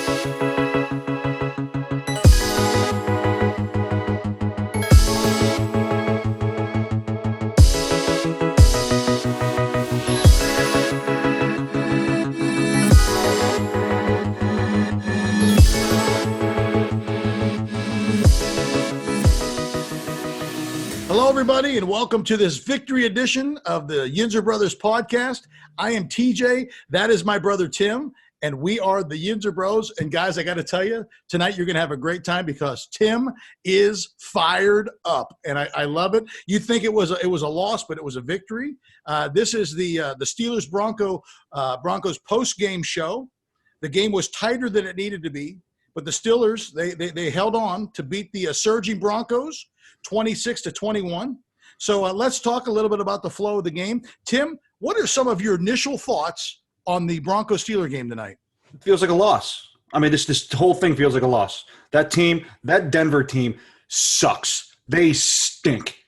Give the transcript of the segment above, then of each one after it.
Hello, everybody, and welcome to this victory edition of the Yinzer Brothers podcast. I am TJ. That is my brother Tim, and we are the Yinzer Bros. And guys, I got to tell you, tonight you're going to have a great time because Tim is fired up, and I love it. You think it was a loss, but it was a victory. This is the Steelers Broncos post game show. The game was tighter than it needed to be, but the Steelers they held on to beat the surging Broncos 26-21. So let's talk a little bit about the flow of the game. Tim, what are some of your initial thoughts on the Broncos-Steeler game tonight? It feels like a loss. I mean, this whole thing feels like a loss. That team, that Denver team sucks. They stink.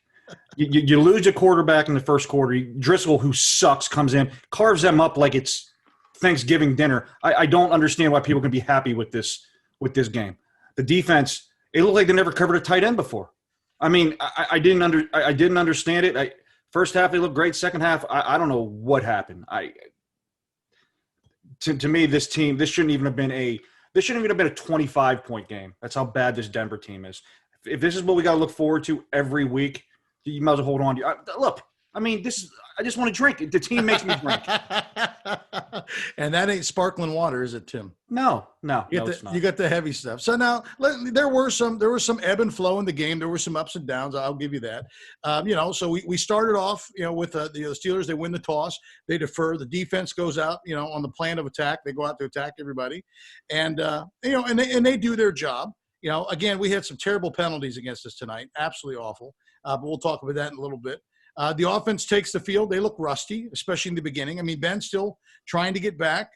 You lose your quarterback in the first quarter. Driscoll, who sucks, comes in, carves them up like it's Thanksgiving dinner. I don't understand why people can be happy with this game. The defense, it looked like they never covered a tight end before. I mean, I didn't understand it. First half they looked great. Second half, I don't know what happened. To me, this shouldn't even have been a 25-point game. That's how bad this Denver team is. If this is what we got to look forward to every week, you might as well hold on to. Look, I mean, I just want to drink. The team makes me drink. And that ain't sparkling water, is it, Tim? No, it's not. You got the heavy stuff. So now there was some ebb and flow in the game. There were some ups and downs. I'll give you that. So we started off, with the Steelers. They win the toss. They defer. The defense goes out, on the plan of attack. They go out to attack everybody, and they do their job. Again, we had some terrible penalties against us tonight. Absolutely awful. But we'll talk about that in a little bit. The offense takes the field. They look rusty, especially in the beginning. I mean, Ben's still trying to get back.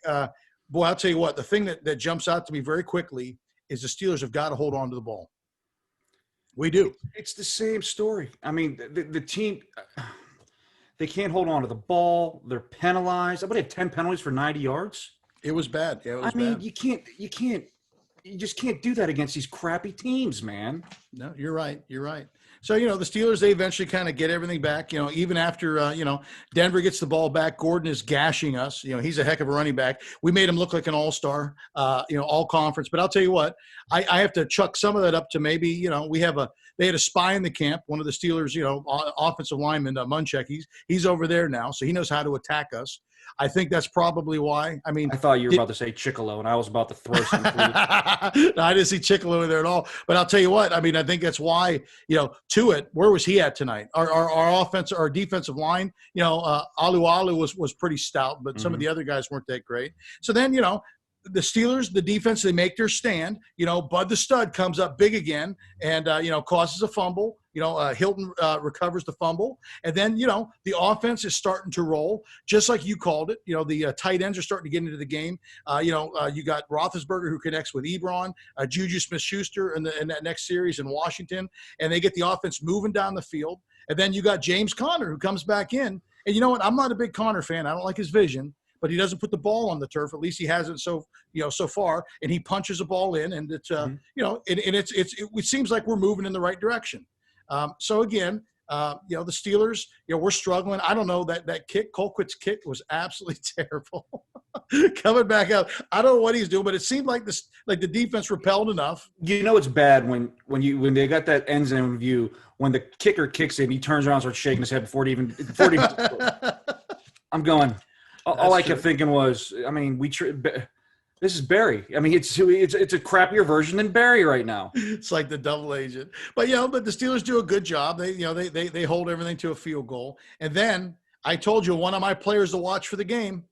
Boy, I'll tell you what, the thing that jumps out to me very quickly is the Steelers have got to hold on to the ball. We do. It's the same story. I mean, the team, they can't hold on to the ball. They're penalized. Somebody had 10 penalties for 90 yards. It was bad. Yeah, it was bad. You just can't do that against these crappy teams, man. No, you're right. So, the Steelers, they eventually kind of get everything back, even after, Denver gets the ball back. Gordon is gashing us. He's a heck of a running back. We made him look like an all-star, all conference. But I'll tell you what, I have to chuck some of that up to maybe, they had a spy in the camp, one of the Steelers, offensive lineman, Munchak. He's over there now, so he knows how to attack us. I think that's probably why. I mean, I thought you were about to say Chickalo, and I was about to throw some food. No, I didn't see Chickalo in there at all. But I'll tell you what. I mean, I think that's why. Tuitt, where was he at tonight? Our offense, our defensive line. Alu was pretty stout, but some of the other guys weren't that great. So then, the Steelers, the defense, they make their stand. Bud the Stud comes up big again and, causes a fumble. Hilton recovers the fumble. And then, the offense is starting to roll, just like you called it. The tight ends are starting to get into the game. You got Roethlisberger who connects with Ebron, Juju Smith-Schuster in that next series in Washington. And they get the offense moving down the field. And then you got James Conner who comes back in. And you know what? I'm not a big Conner fan. I don't like his vision. But he doesn't put the ball on the turf. At least he hasn't so far. And he punches a ball in, and it's it seems like we're moving in the right direction. So again, the Steelers, we're struggling. I don't know that kick, Colquitt's kick was absolutely terrible. Coming back out, I don't know what he's doing, but it seemed like the defense repelled enough. It's bad when they got that end zone view. When the kicker kicks in, he turns around and starts shaking his head before he even. I'm going. All I kept thinking was, I mean, this is Barry. I mean, it's a crappier version than Barry right now. It's like the double agent. But but the Steelers do a good job. They hold everything to a field goal. And then I told you one of my players to watch for the game,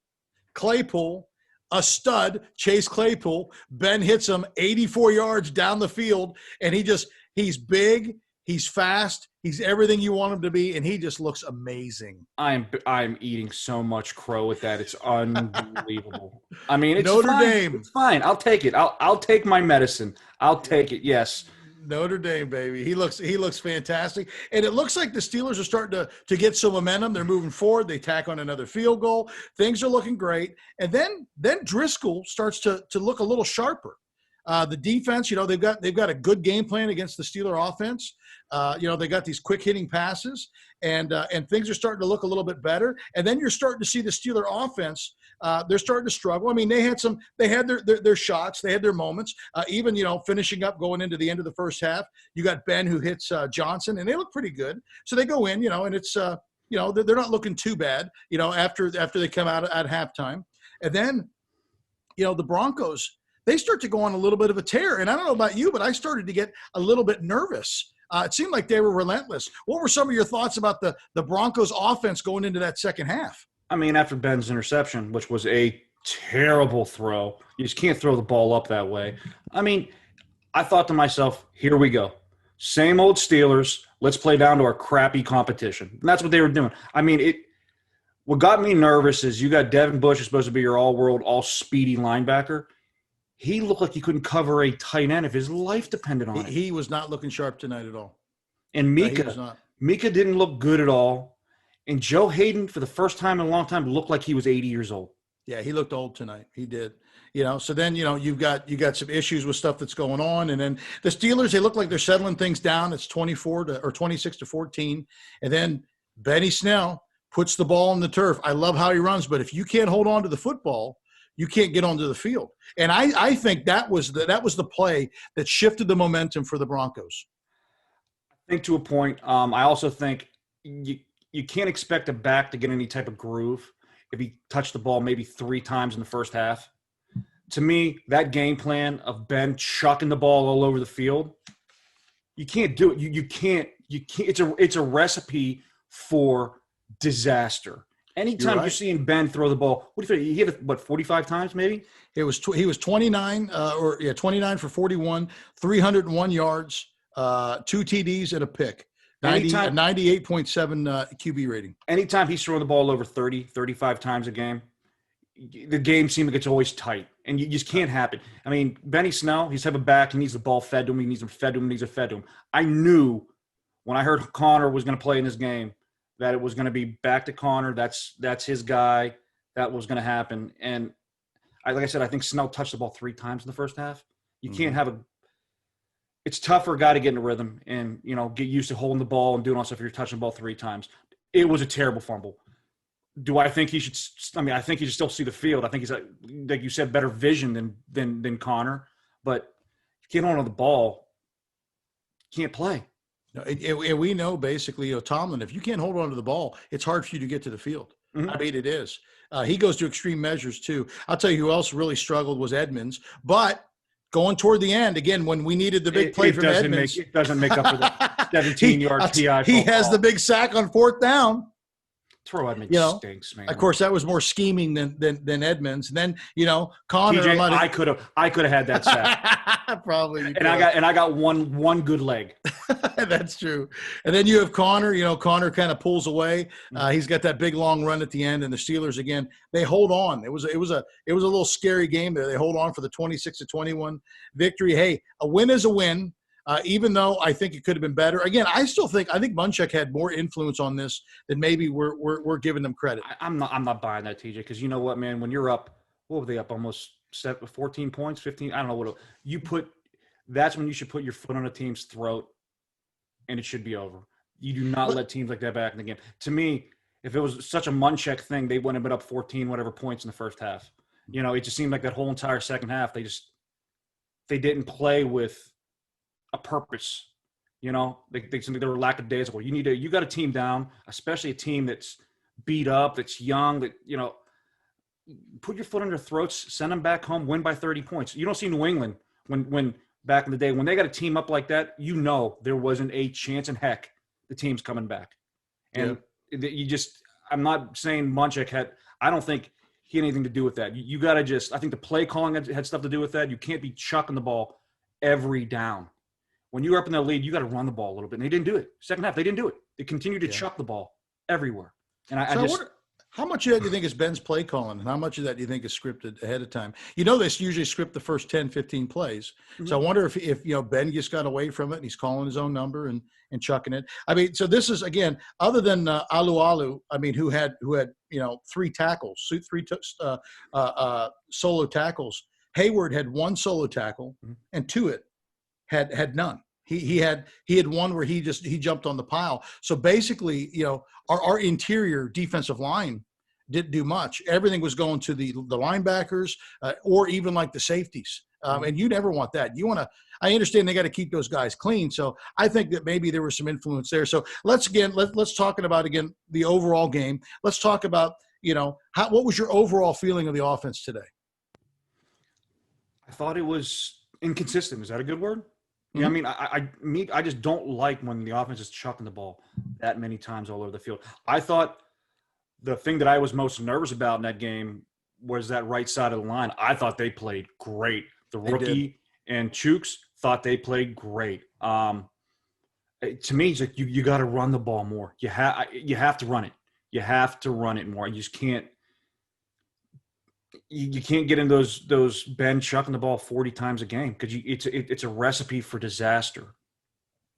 Claypool, a stud, Chase Claypool. Ben hits him 84 yards down the field, and he's big. He's fast. He's everything you want him to be, and he just looks amazing. I'm eating so much crow with that. It's unbelievable. I mean, it's Notre fine. Dame. It's fine. I'll take it. I'll take my medicine. I'll take it. Yes. Notre Dame, baby. He looks fantastic. And it looks like the Steelers are starting to get some momentum. They're moving forward. They tack on another field goal. Things are looking great. And then Driscoll starts to look a little sharper. The defense, they've got a good game plan against the Steeler offense. They got these quick hitting passes, and things are starting to look a little bit better. And then you're starting to see the Steeler offense. They're starting to struggle. I mean, they had their shots, they had their moments. Even finishing up going into the end of the first half, you got Ben who hits Johnson, and they look pretty good. So they go in, and it's they're not looking too bad. After they come out at halftime, and then the Broncos. They start to go on a little bit of a tear. And I don't know about you, but I started to get a little bit nervous. It seemed like they were relentless. What were some of your thoughts about the Broncos offense going into that second half? I mean, after Ben's interception, which was a terrible throw, you just can't throw the ball up that way. I mean, I thought to myself, here we go. Same old Steelers. Let's play down to our crappy competition. And that's what they were doing. I mean, what got me nervous is you got Devin Bush, who's supposed to be your all-world, all-speedy linebacker. He looked like he couldn't cover a tight end if his life depended on it. He was not looking sharp tonight at all. And Mika didn't look good at all. And Joe Hayden, for the first time in a long time, looked like he was 80 years old. Yeah, he looked old tonight. He did. So then, you've got some issues with stuff that's going on. And then the Steelers, they look like they're settling things down. It's 26-14. And then Benny Snell puts the ball on the turf. I love how he runs, but if you can't hold on to the football, you can't get onto the field. And I think that was the play that shifted the momentum for the Broncos. I think to a point. I also think you can't expect a back to get any type of groove if he touched the ball maybe 3 times in the first half. To me, that game plan of Ben chucking the ball all over the field, you can't do it. You can't. It's a recipe for disaster. Anytime you're seeing Ben throw the ball, what do you think? He hit it, 45 times maybe? He was 29 for 41, 301 yards, 2 TDs and a pick. 98.7 QB rating. Anytime he's throwing the ball over 30, 35 times a game, the game seems like it's always tight, and you just can't happen. I mean, Benny Snell, he's have a back. He needs the ball fed to him. He needs them fed to him. He needs it fed to him. I knew when I heard Connor was going to play in this game that it was going to be back to Connor. That's his guy. That was going to happen. And like I said, I think Snell touched the ball 3 times in the first half. You can't have it's tough for a guy to get in a rhythm and, get used to holding the ball and doing all stuff if you're touching the ball 3 times. It was a terrible fumble. Do I think he should – I think he should still see the field. I think he's, like you said, better vision than Connor. But if you can't hold on the ball, you can't play. And we know basically, Tomlin, if you can't hold on to the ball, it's hard for you to get to the field. Mm-hmm. I mean, it is. He goes to extreme measures too. I'll tell you who else really struggled was Edmonds. But going toward the end, again, when we needed the big play from Edmonds. It doesn't make up for the 17-yard PI. He has the big sack on 4th down. Throw Edmonds stinks, man. Of course, that was more scheming than Edmonds. And then, Connor. TJ, I could have had that sack. Probably. And I got one good leg. That's true. And then you have Connor. Connor kind of pulls away. He's got that big long run at the end, and the Steelers again. They hold on. It was a little scary game there. They hold on for the 26-21 victory. Hey, a win is a win. Even though I think it could have been better. Again, I think Munchak had more influence on this than maybe we're giving them credit. I'm not buying that, TJ, because you know what, man? When you're up, what were they up? Almost 14 points, 15? I don't know what you put. That's when you should put your foot on a team's throat, and it should be over. You do not let teams like that back in the game. To me, if it was such a Munchak thing, they wouldn't have been up 14 whatever points in the first half. It just seemed like that whole entire second half they didn't play with a purpose. They seemed like they were lackadaisical. You got a team down, especially a team that's beat up, that's young, that put your foot on their throats, send them back home, win by 30 points. You don't see New England when back in the day when they got a team up like that, there wasn't a chance in heck the team's coming back. And I'm not saying Munchak I don't think he had anything to do with that. You got to I think the play calling had stuff to do with that. You can't be chucking the ball every down. When you're up in the lead, you got to run the ball a little bit. And they didn't do it. Second half, they didn't do it. They continued to chuck the ball everywhere. And How much of that do you think is Ben's play calling, and how much of that do you think is scripted ahead of time? You know, they usually script the first 10, 15 plays. So I wonder if Ben just got away from it and he's calling his own number and chucking it. I mean, so this is, again, other than Alu, I mean, who had 3 tackles, solo tackles. Hayward had 1 solo tackle, and Tuitt had none. He had one where he jumped on the pile. So basically, our interior defensive line didn't do much. Everything was going to the linebackers or even like the safeties. And you never want that. I understand they got to keep those guys clean. So I think that maybe there was some influence there. So let's talk about the overall game. Let's talk about, what was your overall feeling of the offense today? I thought it was inconsistent. Is that a good word? Yeah, I mean, I just don't like when the offense is chucking the ball that many times all over the field. I thought the thing that I was most nervous about in that game was that right side of the line. I thought they played great. The rookie and Chooks thought they played great. To me, it's like you got to run the ball more. You have to run it. You have to run it more. You just can't. You can't get in those Ben chucking the ball 40 times a game because it's a recipe for disaster.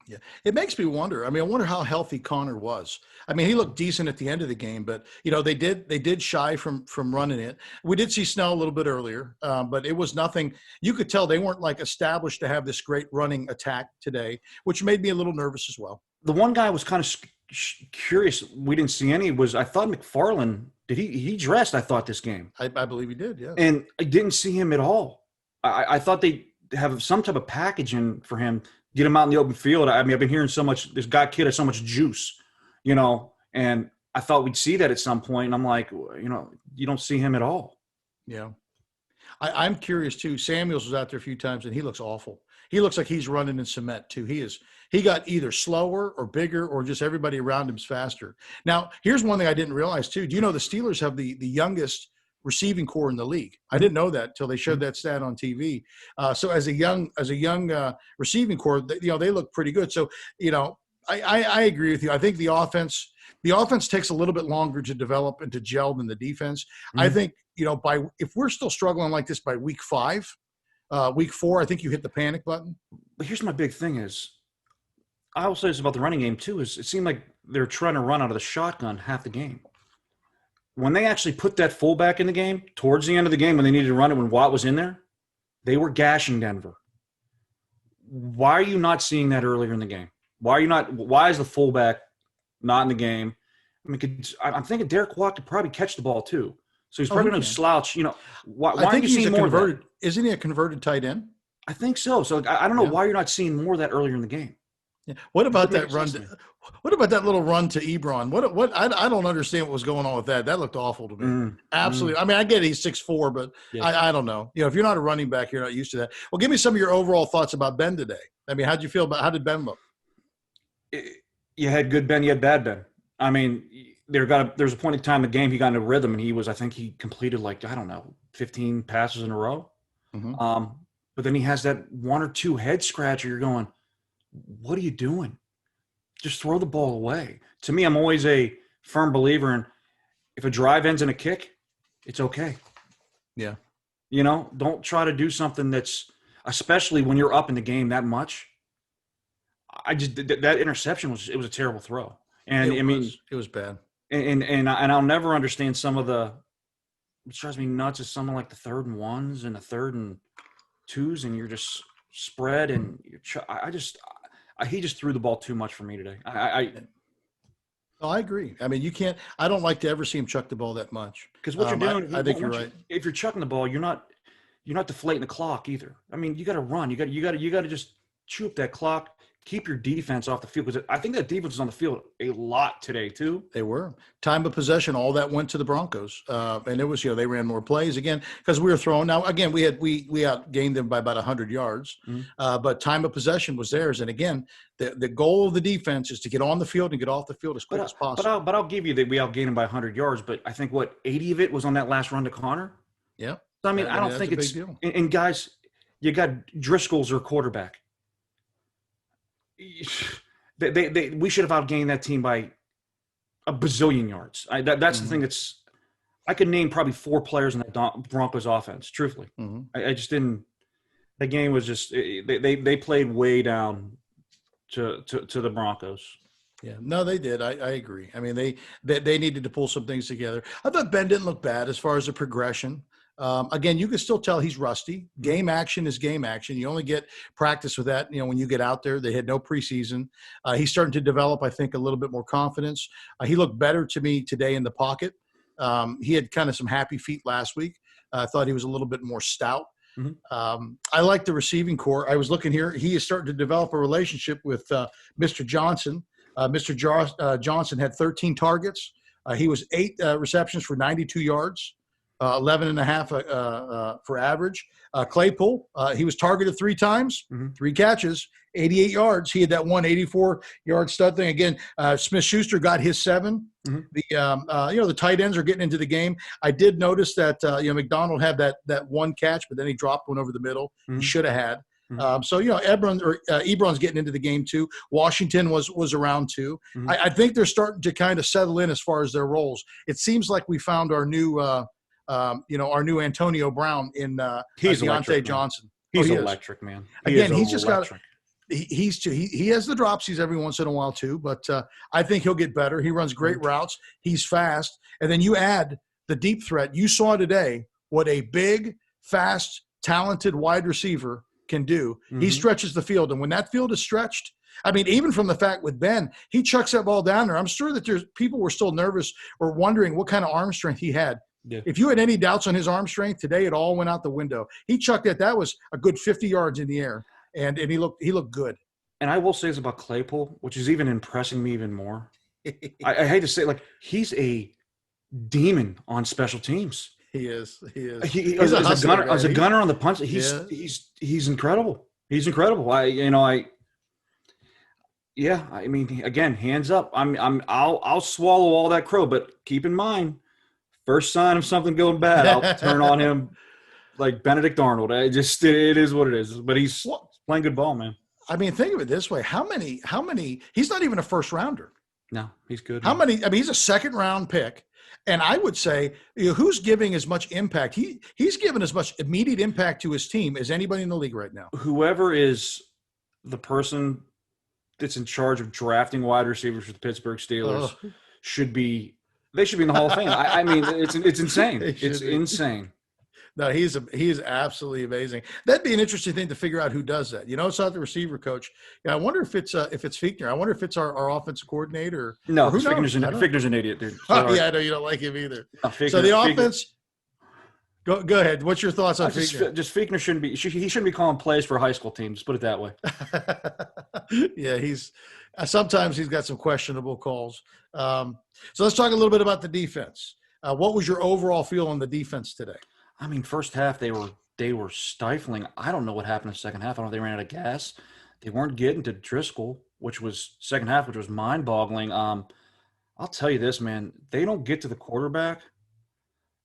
Yeah, it makes me wonder. I mean, I wonder how healthy Connor was. I mean, he looked decent at the end of the game, but they did shy from running it. We did see Snell a little bit earlier, but it was nothing. You could tell they weren't like established to have this great running attack today, which made me a little nervous as well. The one guy I was kind of curious. We didn't see any. I thought McFarland. Did he dressed? I thought this game. I believe he did. Yeah. And I didn't see him at all. I thought they have some type of packaging for him. Get him out in the open field. I mean, I've been hearing so much. This kid has so much juice, and I thought we'd see that at some point. And I'm like, you don't see him at all. Yeah. I'm curious too. Samuels was out there a few times and he looks awful. He looks like he's running in cement too. He got either slower or bigger or just everybody around him's faster. Now, here's one thing I didn't realize too. Do you know the Steelers have the youngest receiving core in the league? I didn't know that till they showed that stat on TV. So as a young receiving core, they look pretty good. So, I agree with you. I think the offense takes a little bit longer to develop and to gel than the defense. Mm-hmm. I think, if we're still struggling like this by week 5, week 4, I think you hit the panic button. But here's my big thing is, I will say this about the running game too, is it seemed like they're trying to run out of the shotgun half the game. When they actually put that fullback in the game, towards the end of the game when they needed to run it when Watt was in there, they were gashing Denver. Why are you not seeing that earlier in the game? Why is the fullback not in the game? I mean, I'm thinking Derek Watt could probably catch the ball too. So he's probably no slouch. Why aren't you seeing more of that? Isn't he a converted tight end? I think so. So I don't know why you're not seeing more of that earlier in the game. Yeah. What about that run? What about that little run to Ebron? What? I don't understand what was going on with that. That looked awful to me. Absolutely. I mean, I get he's 6'4", but I don't know. If you're not a running back, you're not used to that. Well, give me some of your overall thoughts about Ben today. I mean, how did Ben look? You had good Ben, you had bad Ben. I mean, there's a point in time in the game he got in a rhythm, and I think he completed 15 passes in a row. Mm-hmm. But then he has that one or two head scratcher. You're going, what are you doing? Just throw the ball away. To me, I'm always a firm believer in if a drive ends in a kick, it's okay. Yeah. Don't try to do something that's, especially when you're up in the game that much. That interception was a terrible throw. And it was bad. And I'll never understand some of the, what drives me nuts is something like the 3rd and 1s and the 3rd and 2s, and you're just spread and he just threw the ball too much for me today. I agree. I mean, I don't like to ever see him chuck the ball that much. Because what you're doing, I think you're right. If you're chucking the ball, you're not deflating the clock either. I mean, you got to run. You got to just chew up that clock. Keep your defense off the field, because I think that defense was on the field a lot today too. They were. Time of possession, all that went to the Broncos, and it was they ran more plays again because we were throwing. Now again, we outgained them by about 100 yards, but time of possession was theirs. And again, the goal of the defense is to get on the field and get off the field as quick as possible. But I'll give you that we outgained them by 100 yards. But I think 80 of it was on that last run to Connor. Yeah. So, I don't think it's. And guys, you got Driscoll's their quarterback. We should have outgained that team by a bazillion yards. That's the thing that's I could name probably 4 players in that Broncos offense. Truthfully, I just didn't. The game was just they played way down to the Broncos. Yeah, no, they did. I agree. I mean, they needed to pull some things together. I thought Ben didn't look bad as far as the progression. Again, you can still tell he's rusty. Game action is game action. You only get practice with that, when you get out there. They had no preseason. He's starting to develop, I think, a little bit more confidence. He looked better to me today in the pocket. He had kind of some happy feet last week. I thought he was a little bit more stout. I like the receiving core. I was looking here. He is starting to develop a relationship with Mr. Johnson. Johnson had 13 targets. He was 8 receptions for 92 yards. 11 and a half for average. Claypool, he was targeted 3 times, 3 catches, 88 yards. He had that 184-yard stud thing. Again, Smith-Schuster got his 7. The tight ends are getting into the game. I did notice that, McDonald had that 1 catch, but then he dropped one over the middle. He should have had. Ebron's getting into the game too. Washington was around too. I think they're starting to kind of settle in as far as their roles. It seems like we found our new our new Antonio Brown in Deontay Johnson. He's electric, man. He's just got – he has the dropsies every once in a while too, but I think he'll get better. He runs great routes. He's fast. And then you add the deep threat. You saw today what a big, fast, talented wide receiver can do. He stretches the field. And when that field is stretched, I mean, even from the fact with Ben, he chucks that ball down there. I'm sure that people were still nervous or wondering what kind of arm strength he had. Yeah. If you had any doubts on his arm strength today, it all went out the window. He chucked it. That was a good 50 yards in the air, and he looked good. And I will say this about Claypool, which is even impressing me even more. I hate to say, he's a demon on special teams. He is. As a gunner on the punch, he's incredible. He's incredible. I mean, again, hands up. I'll swallow all that crow, but keep in mind. First sign of something going bad, I'll turn on him like Benedict Arnold. It is what it is. But he's playing good ball, man. I mean, think of it this way. How many – he's not even a first rounder. No, he's good. How many – I mean, he's a second-round pick. And I would say, who's giving as much impact? He's given as much immediate impact to his team as anybody in the league right now. Whoever is the person that's in charge of drafting wide receivers for the Pittsburgh Steelers should be – they should be in the Hall of Fame. I mean, it's insane. It's insane. No, he is absolutely amazing. That'd be an interesting thing to figure out who does that. It's not the receiver coach. Yeah, I wonder if it's Fichtner. I wonder if it's our offensive coordinator. No, Fichtner's an idiot, dude. Yeah, I know you don't like him either. No, so the offense. Go ahead. What's your thoughts on Fichtner? Just Fichtner shouldn't be. He shouldn't be calling plays for a high school team. Just put it that way. Yeah, sometimes he's got some questionable calls. So let's talk a little bit about the defense. What was your overall feel on the defense today? I mean, first half they were stifling. I don't know what happened in the second half. I don't know if they ran out of gas. They weren't getting to Driscoll, which was mind-boggling. I'll tell you this, man. They don't get to the quarterback.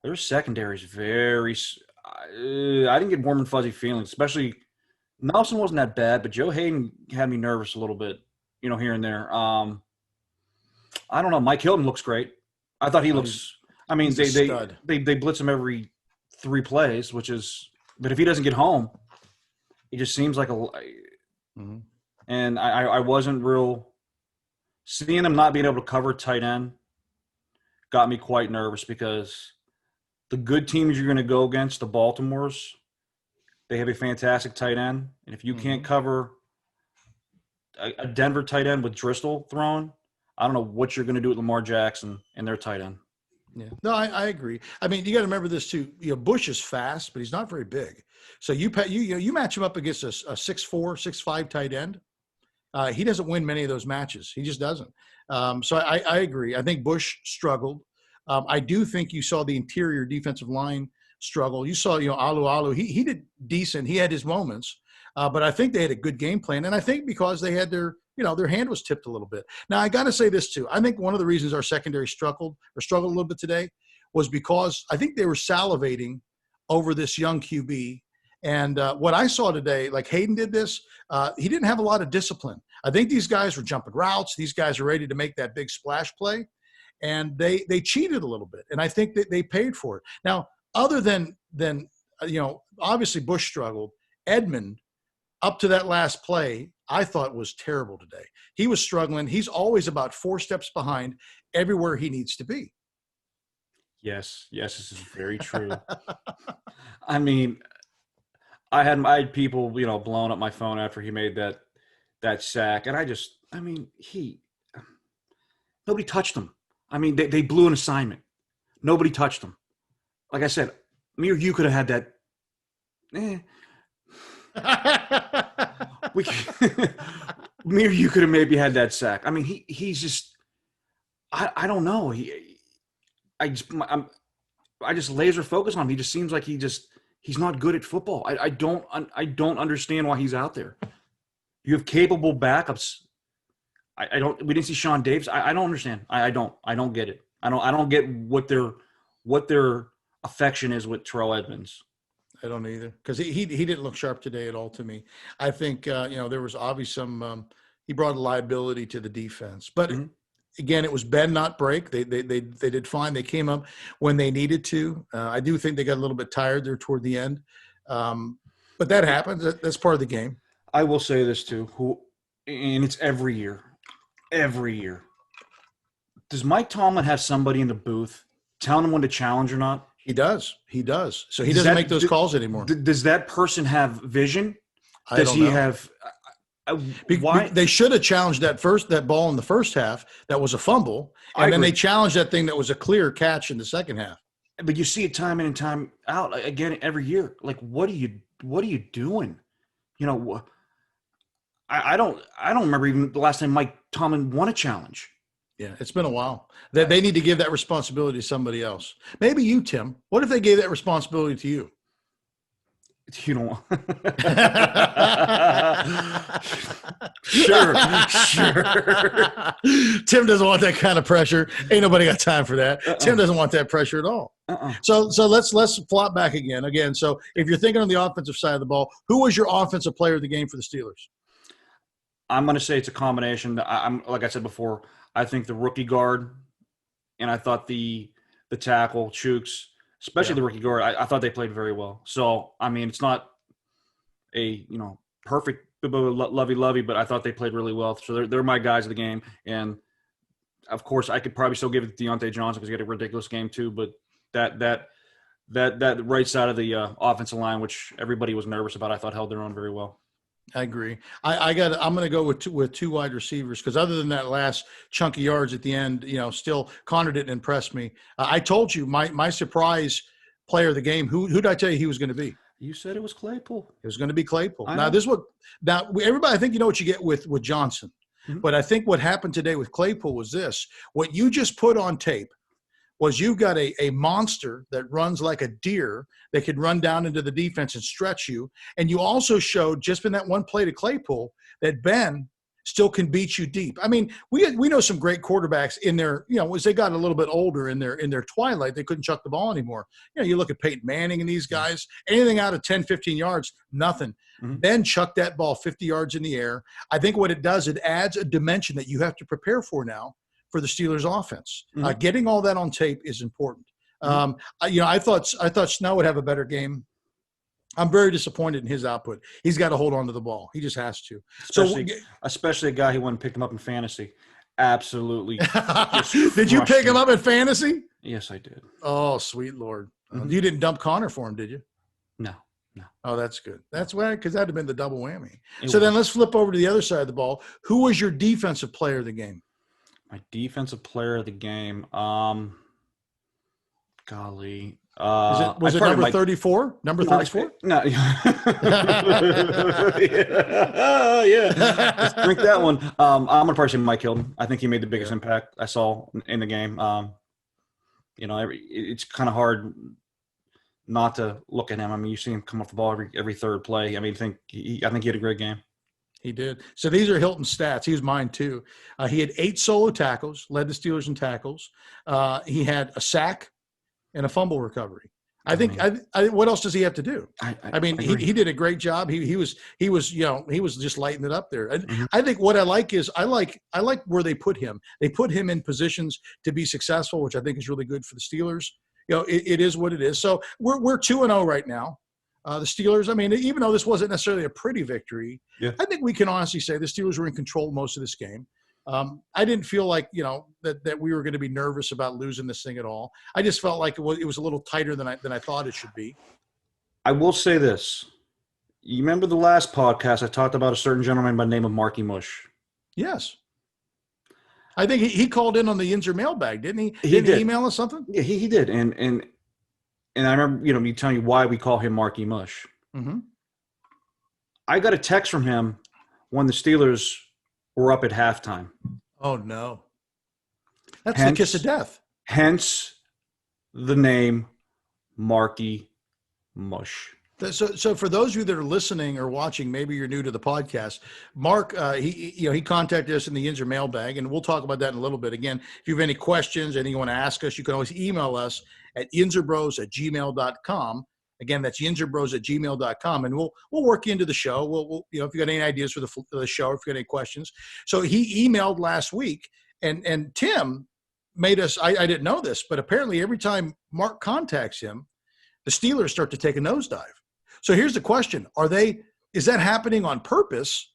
Their secondary is very – I didn't get warm and fuzzy feelings, especially – Nelson wasn't that bad, but Joe Hayden had me nervous a little bit, here and there. I don't know. Mike Hilton looks great. I thought he looks – I mean, they blitz him every 3 plays, which is – but if he doesn't get home, he just seems like a And I wasn't real – seeing them not being able to cover tight end got me quite nervous because the good teams you're going to go against, the Baltimores, they have a fantastic tight end. And if you can't cover a Denver tight end with Driscoll thrown, I don't know what you're going to do with Lamar Jackson and their tight end. Yeah, no, I agree. I mean, you got to remember this too. Bush is fast, but he's not very big. So you match him up against a 6'4", 6'5" tight end. He doesn't win many of those matches. He just doesn't. So I agree. I think Bush struggled. I do think you saw the interior defensive line struggle. You saw, Alu. He did decent. He had his moments, but I think they had a good game plan. And I think because they had their hand was tipped a little bit. Now, I got to say this too. I think one of the reasons our secondary struggled a little bit today was because I think they were salivating over this young QB. And what I saw today, like Hayden did this, he didn't have a lot of discipline. I think these guys were jumping routes. These guys are ready to make that big splash play. and they cheated a little bit, and I think that they paid for it. Now, other than obviously Bush struggled. Edmund, up to that last play, I thought was terrible today. He was struggling. He's always about 4 steps behind everywhere he needs to be. Yes, this is very true. I mean, I had people, blowing up my phone after he made that sack, and nobody touched him. I mean, they blew an assignment. Nobody touched him. Like I said, me or you could have had that. Me or you could have maybe had that sack. I mean, he's just. I don't know. I just laser focus on him. He just seems like he's not good at football. I don't understand why he's out there. You have capable backups. We didn't see Sean Davis. I don't understand. I don't get it. I don't get what their affection is with Terrell Edmunds. I don't either, because he didn't look sharp today at all to me. I think there was obviously some he brought a liability to the defense, but again, it was bend not break. They did fine. They came up when they needed to. I do think they got a little bit tired there toward the end, but that happens. That's part of the game. I will say this too, and it's every year. Every year. Does Mike Tomlin have somebody in the booth telling him when to challenge or not? He does. So he doesn't make those calls anymore. Does that person have vision? Does he have why? They should have challenged that ball in the first half. That was a fumble. And then they challenged that thing that was a clear catch in the second half. But you see it time in and time out again every year. Like, what are you doing? I don't remember even the last time Mike Tomlin won a challenge. Yeah, it's been a while. They need to give that responsibility to somebody else. Maybe you, Tim. What if they gave that responsibility to you? You don't. Sure. Tim doesn't want that kind of pressure. Ain't nobody got time for that. Tim doesn't want that pressure at all. So let's flop back again. So if you're thinking on the offensive side of the ball, who was your offensive player of the game for the Steelers? I'm going to say it's a combination. I'm like I said before. I think the rookie guard, and I thought the tackle, Chooks, especially the rookie guard, I thought they played very well. So, I mean, it's not a, perfect lovey-lovey, but I thought they played really well. So they're my guys of the game. And, of course, I could probably still give it to Deontay Johnson because he had a ridiculous game too. But that right side of the offensive line, which everybody was nervous about, I thought held their own very well. I agree. I'm going to go with two wide receivers because other than that last chunk of yards at the end, still Connor didn't impress me. I told you my surprise player of the game. Who did I tell you he was going to be? You said it was Claypool. It was going to be Claypool. Now everybody, I think you know what you get with Johnson, but I think what happened today with Claypool was this: what you just put on tape was you've got a monster that runs like a deer that could run down into the defense and stretch you. And you also showed just in that one play to Claypool that Ben still can beat you deep. I mean, we know some great quarterbacks in their, as they got a little bit older in their twilight, they couldn't chuck the ball anymore. You look at Peyton Manning and these guys, anything out of 10, 15 yards, nothing. Ben chucked that ball 50 yards in the air. I think what it does, it adds a dimension that you have to prepare for now for the Steelers offense. Getting all that on tape is important. I thought Snow would have a better game. I'm very disappointed in his output. He's got to hold on to the ball. He just has to. Especially a guy who went and picked him up in fantasy. Absolutely. Did you pick him up in fantasy? Yes, I did. Oh, sweet Lord. You didn't dump Connor for him, did you? No. Oh, that's good. That's why, because that would have been the double whammy. Then let's flip over to the other side of the ball. Who was your defensive player of the game? My defensive player of the game. Golly. Was it number 34? Number 34? No. Yeah. Let's drink that one. I'm going to probably say Mike Hilton. I think he made the biggest impact I saw in the game. It's kind of hard not to look at him. I mean, you see him come off the ball every third play. I mean, I think he had a great game. He did. So these are Hilton's stats. He was mine too. He had 8 solo tackles, led the Steelers in tackles. He had a sack and a fumble recovery. I think. What else does he have to do? I mean, he did a great job. He was just lighting it up there. And I think what I like is I like where they put him. They put him in positions to be successful, which I think is really good for the Steelers. It is what it is. So we're 2-0 right now. The Steelers. I mean, even though this wasn't necessarily a pretty victory, I think we can honestly say the Steelers were in control most of this game. I didn't feel like, that we were going to be nervous about losing this thing at all. I just felt like it was a little tighter than I thought it should be. I will say this. You remember the last podcast I talked about a certain gentleman by the name of Marky Mush? Yes. I think he called in on the Yinzer mailbag, didn't he? He did. He email us something? Yeah, he did. And I remember, me telling you why we call him Marky Mush. Mm-hmm. I got a text from him when the Steelers were up at halftime. Oh, no. That's the kiss of death. Hence the name Marky Mush. So for those of you that are listening or watching, maybe you're new to the podcast, Mark, he contacted us in the Yinzer mailbag, and we'll talk about that in a little bit. Again, if you have any questions, anything you want to ask us, you can always email us at yinzerbros@gmail.com. Again, that's yinzerbros@gmail.com, and we'll work you into the show. We'll if you got any ideas for the show, if you got any questions. So he emailed last week, and Tim made us. I didn't know this, but apparently every time Mark contacts him, the Steelers start to take a nosedive. So here's the question: is that happening on purpose,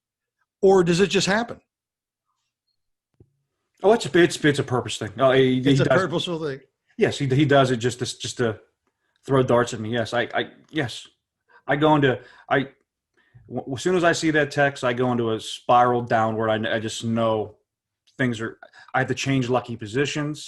or does it just happen? Oh, it's a purpose thing. Oh, it's a purposeful thing. Yes, he does it just to throw darts at me. Yes, I go into as soon as I see that text, I go into a spiral downward. I just know things are. I have to change lucky positions.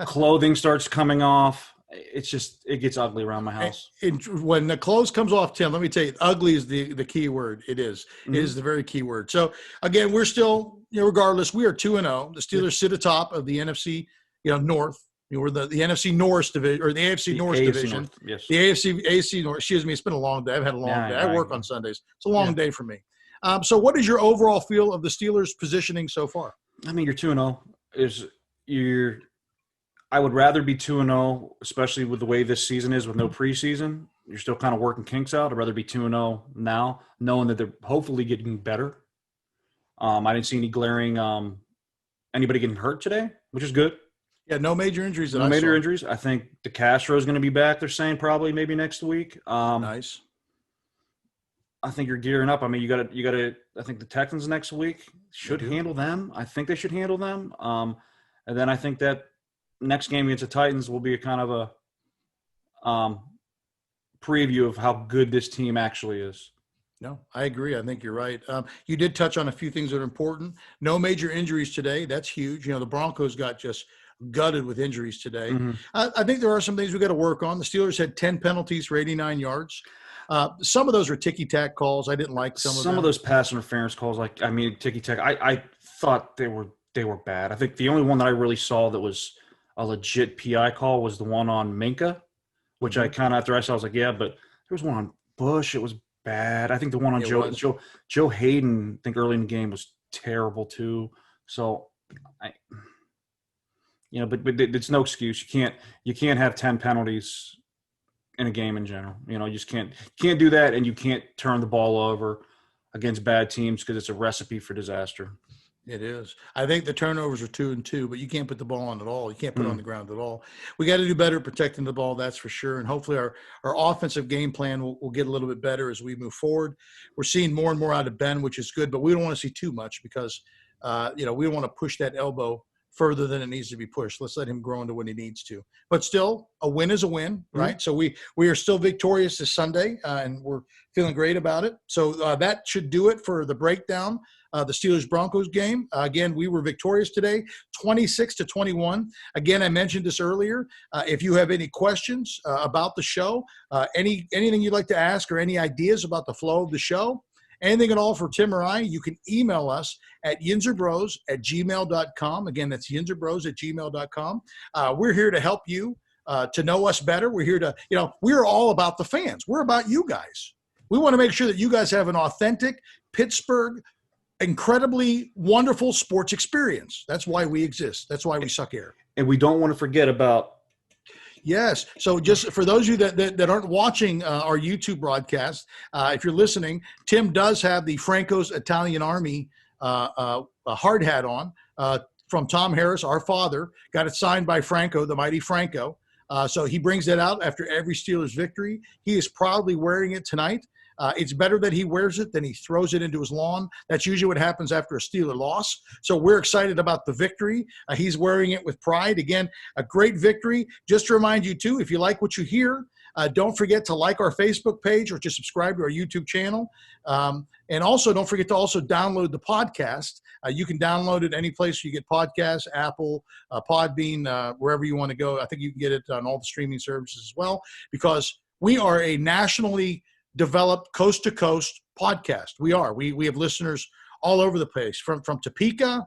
Clothing starts coming off. It gets ugly around my house. When the clothes comes off, Tim, let me tell you, ugly is the key word. It is. Mm-hmm. It is the very key word. So again, we're still, regardless, we are 2-0. The Steelers sit atop of the NFC, North. We're the NFC North division, or the AFC North division. North, yes. The AFC North. Excuse me. It's been a long day. I've had a long day. I work on Sundays. It's a long day for me. So what is your overall feel of the Steelers' positioning so far? I mean, you're 2-0. I would rather be 2-0, especially with the way this season is with no preseason. You're still kind of working kinks out. I'd rather be 2-0 now, knowing that they're hopefully getting better. I didn't see any glaring anybody getting hurt today, which is good. Yeah, no major injuries. No major injuries. I think the Castro is going to be back. They're saying probably maybe next week. Nice. I think you're gearing up. I mean, you got to. I think the Texans next week should handle them. I think they should handle them. And then I think that next game against the Titans will be a kind of a preview of how good this team actually is. No, I agree. I think you're right. You did touch on a few things that are important. No major injuries today. That's huge. The Broncos got just gutted with injuries today. Mm-hmm. I think there are some things we got to work on. The Steelers had 10 penalties for 89 yards. Some of those are ticky-tack calls. I didn't like some of them. Some of those pass interference calls, ticky-tack, I thought they were bad. I think the only one that I really saw that was a legit PI call was the one on Minka, which I kind of, after I saw, I was like, yeah, but there was one on Bush. It was bad. I think the one on Joe Hayden, I think early in the game was terrible too. So but it's no excuse. You can't have 10 penalties in a game in general. You just can't do that, and you can't turn the ball over against bad teams because it's a recipe for disaster. It is. I think the turnovers are 2-2, but you can't put the ball on at all. You can't put it on the ground at all. We got to do better protecting the ball, that's for sure. And hopefully our offensive game plan will get a little bit better as we move forward. We're seeing more and more out of Ben, which is good, but we don't want to see too much because, we don't want to push that elbow further than it needs to be pushed. Let's let him grow into what he needs to. But still, a win is a win, right? So we are still victorious this Sunday, and we're feeling great about it. So that should do it for the breakdown. The Steelers-Broncos game. Again, we were victorious today, 26-21. Again, I mentioned this earlier. If you have any questions about the show, anything you'd like to ask or any ideas about the flow of the show, anything at all for Tim or I, you can email us at yinzerbros@gmail.com. Again, that's yinzerbros@gmail.com. We're here to help you to know us better. We're here to, we're all about the fans. We're about you guys. We want to make sure that you guys have an authentic Pittsburgh, incredibly wonderful sports experience. That's why we exist. That's why we suck air. And we don't want to forget about Yes. So just for those of you that aren't watching our YouTube broadcast, if you're listening, Tim does have the Franco's Italian Army a hard hat on from Tom Harris, our father. Got it signed by Franco, the mighty Franco. So he brings that out after every Steelers victory. He is proudly wearing it tonight. It's better that he wears it than he throws it into his lawn. That's usually what happens after a Steeler loss. So we're excited about the victory. He's wearing it with pride. Again, a great victory. Just to remind you, too, if you like what you hear, don't forget to like our Facebook page or to subscribe to our YouTube channel. And also, don't forget to also download the podcast. You can download it any place you get podcasts, Apple, Podbean, wherever you want to go. I think you can get it on all the streaming services as well, because we are a nationally developed coast-to-coast podcast. We are. We have listeners all over the place, from Topeka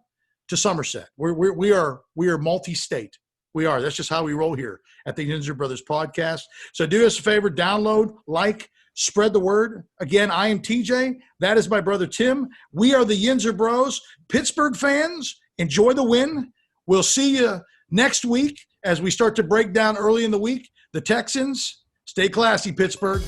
to Somerset. We are multi-state. We are. That's just how we roll here at the Yinzer Brothers podcast. So do us a favor, download, like, spread the word. Again, I am TJ. That is my brother Tim. We are the Yinzer Bros. Pittsburgh fans, enjoy the win. We'll see you next week as we start to break down early in the week the Texans. Stay classy, Pittsburgh.